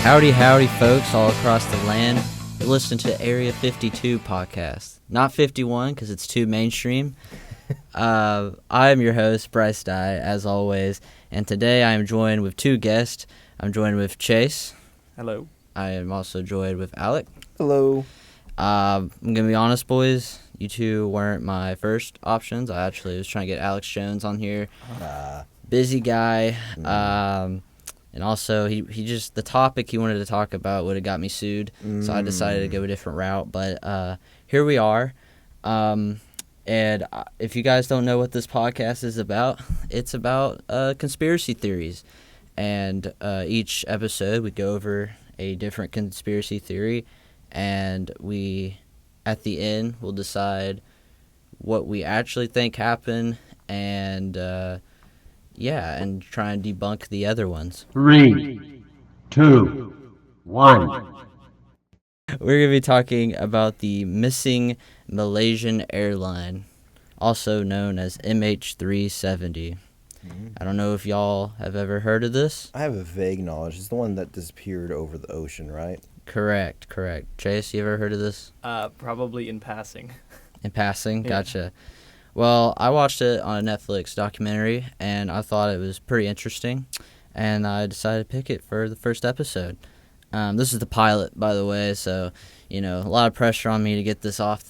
Howdy, howdy, folks all across the land. You listen to Area 52 podcast. Not 51, because it's too mainstream. I am your host, Bryce Dye, as always. And today I am joined with two guests. I'm joined with Chase. Hello. I am also joined with Alec. Hello. I'm going to be honest, boys. You two weren't my first options. I actually was trying to get Alex Jones on here. Busy guy. And also, he just, the topic he wanted to talk about would have got me sued. So I decided to go a different route. But here we are. And if you guys don't know what this podcast is about, it's about conspiracy theories. And each episode, we go over a different conspiracy theory. And we, at the end, will decide what we actually think happened. And, and try and debunk the other ones. 3, 2, 1. We're going to be talking about the missing Malaysian airline, also known as MH370. I don't know if y'all have ever heard of this. I have a vague knowledge. It's the one that disappeared over the ocean, right? Correct. Chase, you ever heard of this? Probably in passing. In passing? Yeah. Gotcha. Well, I watched it on a Netflix documentary, and I thought it was pretty interesting, and I decided to pick it for the first episode. This is the pilot, by the way, so, a lot of pressure on me to get this off,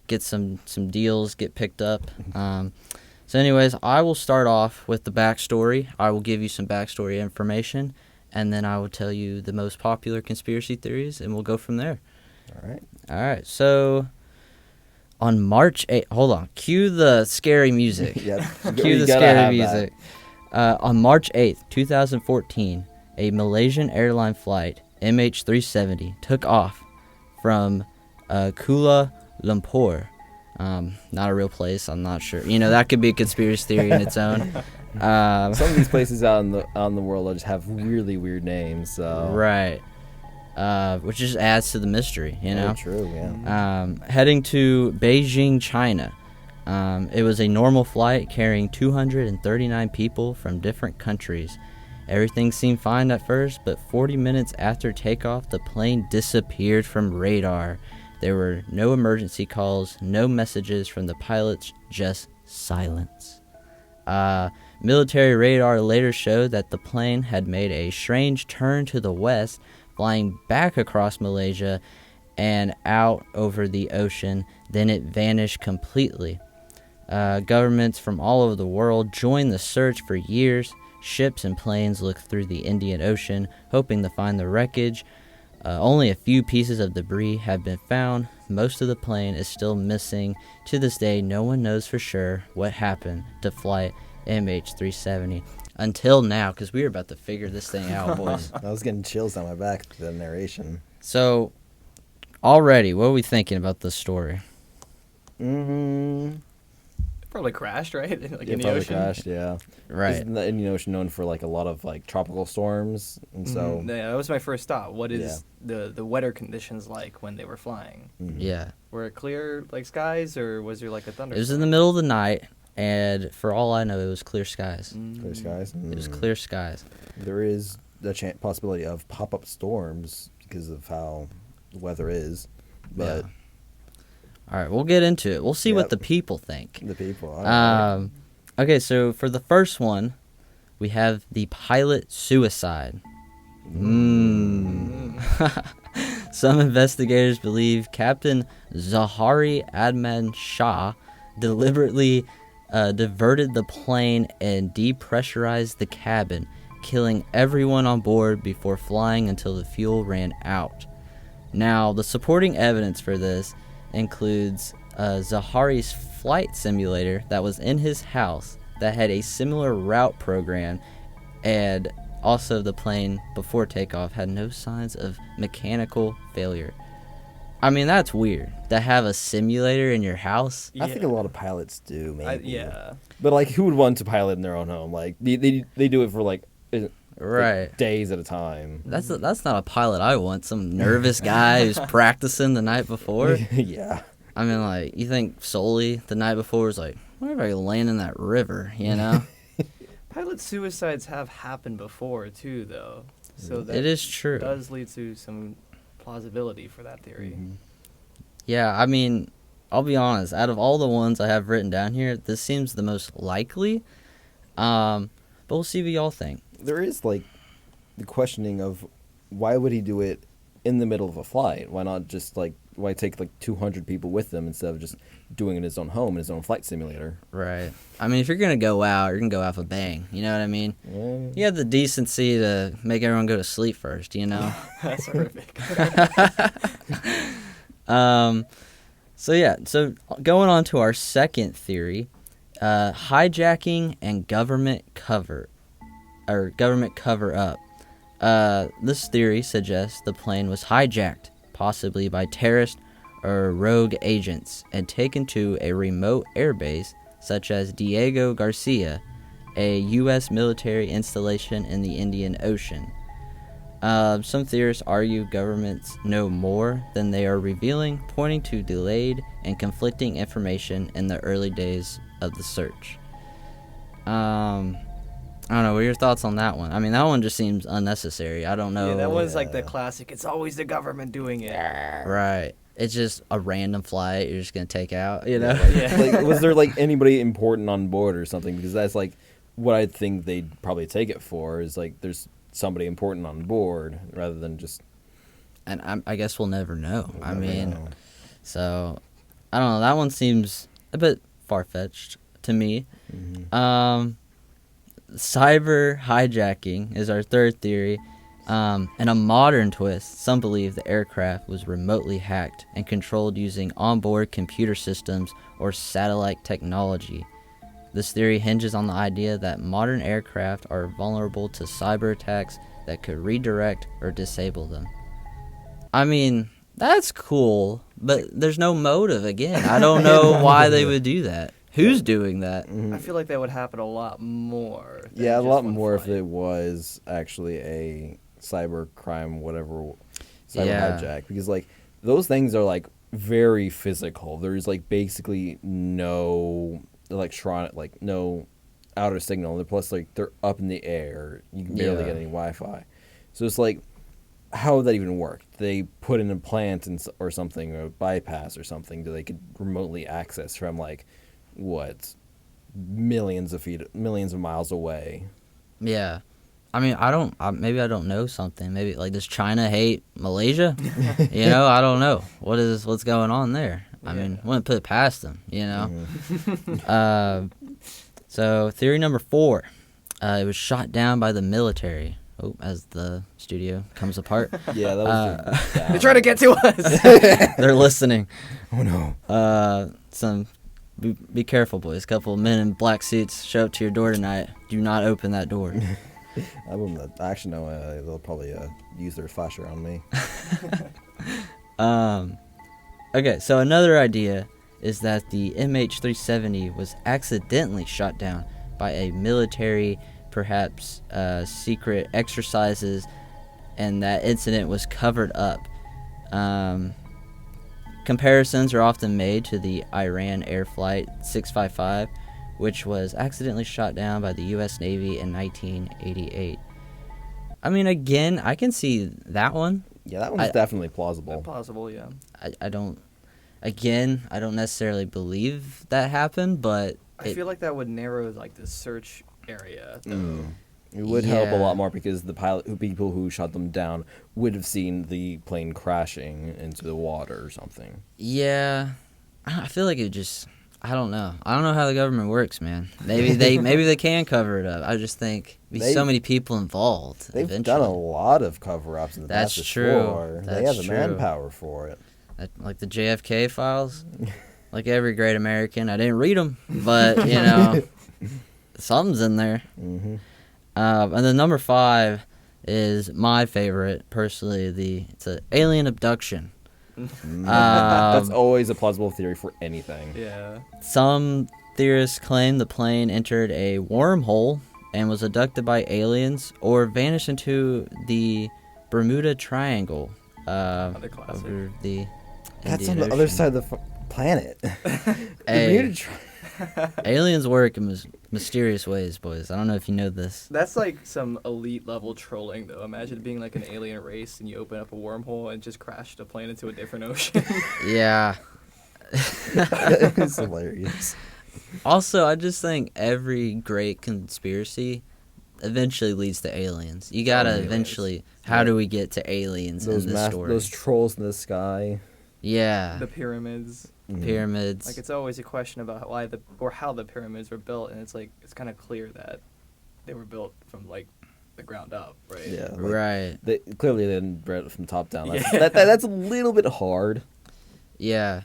get some deals, get picked up. So anyways, I will start off with the backstory. I will give you some backstory information, and then I will tell you the most popular conspiracy theories, and we'll go from there. All right, so on March 8th, hold on, cue the scary music. Yep. Cue the scary music. On March 8th, 2014, a Malaysian airline flight, MH370, took off from Kuala Lumpur. Not a real place, I'm not sure. That could be a conspiracy theory in its own. Some of these places out in the world just have really weird names. So. Right. Which just adds to the mystery, Very true, yeah. Heading to Beijing, China. It was a normal flight carrying 239 people from different countries. Everything seemed fine at first, but 40 minutes after takeoff, the plane disappeared from radar. There were no emergency calls, no messages from the pilots, just silence. Military radar later showed that the plane had made a strange turn to the west, flying back across Malaysia and out over the ocean. Then it vanished completely. Governments from all over the world joined the search for years. Ships and planes looked through the Indian Ocean, hoping to find the wreckage. Only a few pieces of debris have been found. Most of the plane is still missing. To this day, no one knows for sure what happened to flight MH370. Until now, because we were about to figure this thing out, boys. I was getting chills down my back with the narration. So, already, what are we thinking about this story? Probably crashed, right? In the probably ocean. crashed, yeah. Right. Isn't the Indian Ocean known for a lot of tropical storms? And so Yeah, that was my first thought. What is the weather conditions like when they were flying? Yeah. Were it clear skies, or was there a thunderstorm? It was in the middle of the night, and for all I know, it was clear skies. clear skies. It was clear skies. There is the possibility of pop-up storms because of how the weather is, but All right, we'll get into it. We'll see what Yep. the people think. the people. Okay, so for the first one, we have the pilot suicide. Some investigators believe Captain Zahari Adman Shah deliberately diverted the plane and depressurized the cabin, killing everyone on board before flying until the fuel ran out. Now, the supporting evidence for this includes Zahari's flight simulator that was in his house that had a similar route program, and also the plane before takeoff had no signs of mechanical failure. I mean, that's weird to have a simulator in your house. I think a lot of pilots do, maybe. Yeah. But who would want to pilot in their own home? They do it for Right. days at a time. That's not a pilot I want. Some nervous guy who's practicing the night before. Yeah. I mean, you think Sully the night before was like, what if I land in that river, Pilot suicides have happened before, too, though. So that It is true. does lead to some plausibility for that theory. Mm-hmm. Yeah, I mean, I'll be honest. Out of all the ones I have written down here, this seems the most likely. But we'll see what y'all think. There is like the questioning of why would he do it in the middle of a flight? Why not just like why take like 200 people with them instead of just doing it in his own home in his own flight simulator? Right. I mean, if you're gonna go out, you're gonna go out with a bang. You know what I mean? Yeah. You have the decency to make everyone go to sleep first. You know. That's horrific. So going on to our second theory, hijacking and government cover up. This theory suggests the plane was hijacked, possibly by terrorists or rogue agents, and taken to a remote airbase such as Diego Garcia, a U.S. military installation in the Indian Ocean. Some theorists argue governments know more than they are revealing, pointing to delayed and conflicting information in the early days of the search. I don't know. What are your thoughts on that one? I mean, that one just seems unnecessary. I don't know. Yeah, that one's like the classic. It's always the government doing it. Right. It's just a random flight you're just going to take out, you know? Yeah. Like, was there like anybody important on board or something? Because that's like what I think they'd probably take it for is like there's somebody important on board rather than just. And I guess we'll never know. We'll never know. So, I don't know. That one seems a bit far-fetched to me. Mm-hmm. Cyber hijacking is our third theory. And a modern twist, some believe the aircraft was remotely hacked and controlled using onboard computer systems or satellite technology. This theory hinges on the idea that modern aircraft are vulnerable to cyber attacks that could redirect or disable them. I mean, that's cool, but there's no motive again. I don't know why they would do that. Who's doing that? Mm-hmm. I feel like that would happen a lot more. than Yeah, a just lot one more if flight. it was actually a cyber crime, whatever, cyber Yeah. hijack. Because, like, those things are, like, very physical. There's, like, basically no electronic, like, no outer signal. Plus, like, they're up in the air. You can barely Yeah. get any Wi-Fi. So it's like, how would that even work? They put in a plant or something, or a bypass or something that they could remotely access from, like, what, millions of miles away. Yeah. I mean, maybe I don't know something. Maybe, like, does China hate Malaysia? You know, I don't know. What's going on there? I mean, wouldn't put it past them, you know? Mm-hmm. So, theory number 4. It was shot down by the military. Oh, as the studio comes apart. Yeah, that was They're trying to get to us. They're listening. Oh no. Be careful, boys. A couple of men in black suits show up to your door tonight. Do not open that door. I wouldn't. Actually, no. They'll probably use their flasher on me. Okay, so another idea is that the MH370 was accidentally shot down by a military, perhaps secret exercises, and that incident was covered up. Comparisons are often made to the Iran Air Flight 655, which was accidentally shot down by the U.S. Navy in 1988. I mean, again, I can see that one. Yeah, that one's definitely plausible. Possible, yeah. I don't necessarily believe that happened, but I feel like that would narrow like the search area. It would help a Yeah. lot more because the people who shot them down would have seen the plane crashing into the water or something. yeah, I feel like it just, I don't know. I don't know how the government works, man. Maybe they can cover it up. I just think so many people involved. They've eventually. done a lot of cover-ups in the That's past true. before. They have That's the true. manpower for it. Like the JFK files, like every great American. I didn't read them, but you know, something's in there. Mm-hmm. And then number 5 is my favorite, personally. It's an alien abduction. That's always a plausible theory for anything. Yeah. Some theorists claim the plane entered a wormhole and was abducted by aliens or vanished into the Bermuda Triangle. Another classic. Over the That's Indian on the other Ocean. side of the planet. Hey. Bermuda Aliens work in mysterious ways, boys. I don't know if you know this. That's like some elite level trolling, though. Imagine being like an alien race and you open up a wormhole and just crashed a plane into a different ocean. Yeah. It's hilarious. Also, I just think every great conspiracy eventually leads to aliens. You gotta Aliens. eventually. How do we get to aliens in this story? Those trolls in the sky. Yeah. The pyramids. Pyramids. Like, it's always a question about how the pyramids were built, and it's kind of clear that they were built from like the ground up, right? Yeah. Like, right. Clearly they didn't build it from top down. Yeah. That's a little bit hard. Yeah.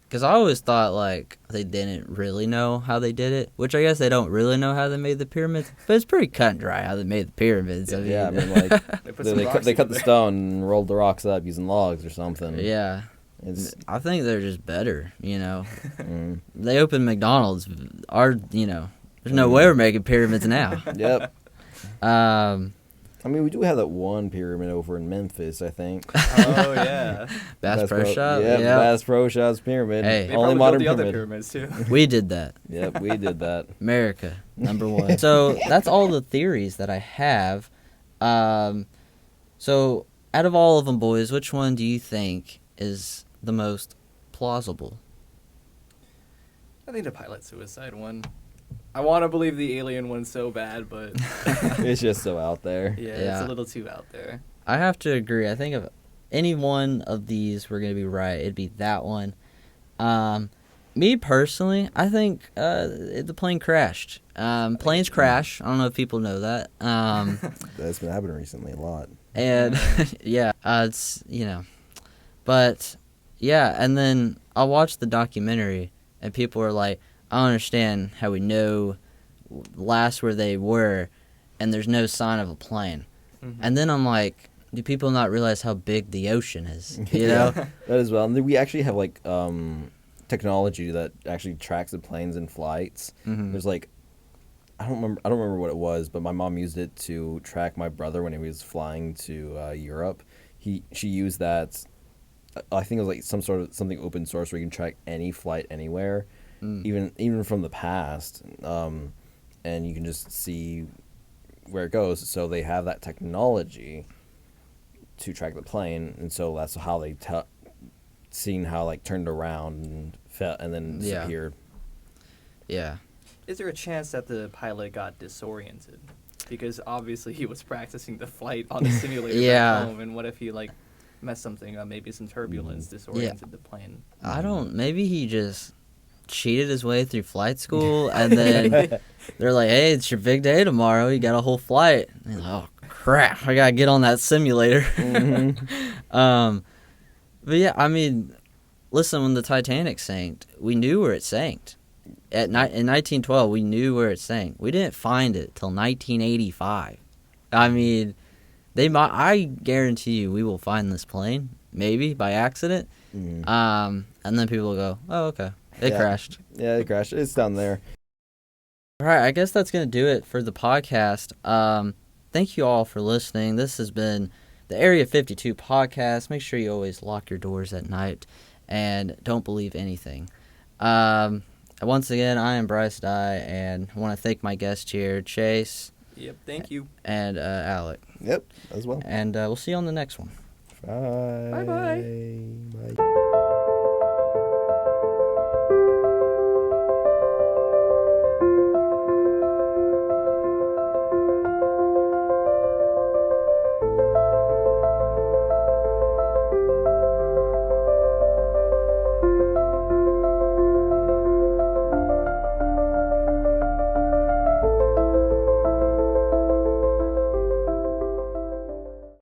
Because I always thought, like, they didn't really know how they did it, which I guess they don't really know how they made the pyramids, but it's pretty cut and dry how they made the pyramids. I mean, like, They cut the stone and rolled the rocks up using logs or something. yeah. I think they're just better, Mm. They opened McDonald's. There's no way we're making pyramids now. Yep. Um, I mean, we do have that one pyramid over in Memphis, I think. Oh yeah. Bass Pro Shop? Yeah, Bass Pro Shop's pyramid. Hey. They Only probably modern built the pyramid. other pyramids too. We did that. Yep, we did that. America, number one. So that's all the theories that I have. So out of all of them, boys, which one do you think is the most plausible? I think the pilot suicide one. I want to believe the alien one's so bad, but It's just so out there. yeah, Yeah. it's a little too out there. I have to agree. I think if any one of these were going to be right, it'd be that one. Me personally, I think the plane crashed. Planes crash. I don't know if people know that. That's been happening recently a lot. And yeah, it's but yeah. And then I watched the documentary, and people were like, "I don't understand how we know last where they were, and there's no sign of a plane." Mm-hmm. And then I'm like, do people not realize how big the ocean is? You know? That as well. And then we actually have like technology that actually tracks the planes in flights. Mhm. There's like I don't remember what it was, but my mom used it to track my brother when he was flying to Europe. She used that. I think it was like something open source where you can track any flight anywhere, even from the past, and you can just see where it goes. So they have that technology to track the plane, and so that's how they seen how like turned around and fell and then disappeared. Yeah. Is there a chance that the pilot got disoriented? Because obviously he was practicing the flight on the simulator Yeah. back home, and what if he like messed something up, maybe some turbulence disoriented the plane? I don't. Maybe he just cheated his way through flight school, and then they're like, "Hey, it's your big day tomorrow. You got a whole flight." And he's like, "Oh crap! I gotta get on that simulator." But yeah, I mean, listen, when the Titanic sank, we knew where it sank. In 1912, we knew where it sank. We didn't find it till 1985. I mean, I guarantee you, we will find this plane, maybe by accident. And then people will go, "Oh, okay, it crashed." Yeah, it crashed. It's down there. All right, I guess that's gonna do it for the podcast. Thank you all for listening. This has been the Area 52 podcast. Make sure you always lock your doors at night and don't believe anything. Once again, I am Bryce Dye, and I want to thank my guest here, Chase. Yep, thank you. And Alec. Yep, as well. And we'll see you on the next one. Bye. Bye-bye. Bye.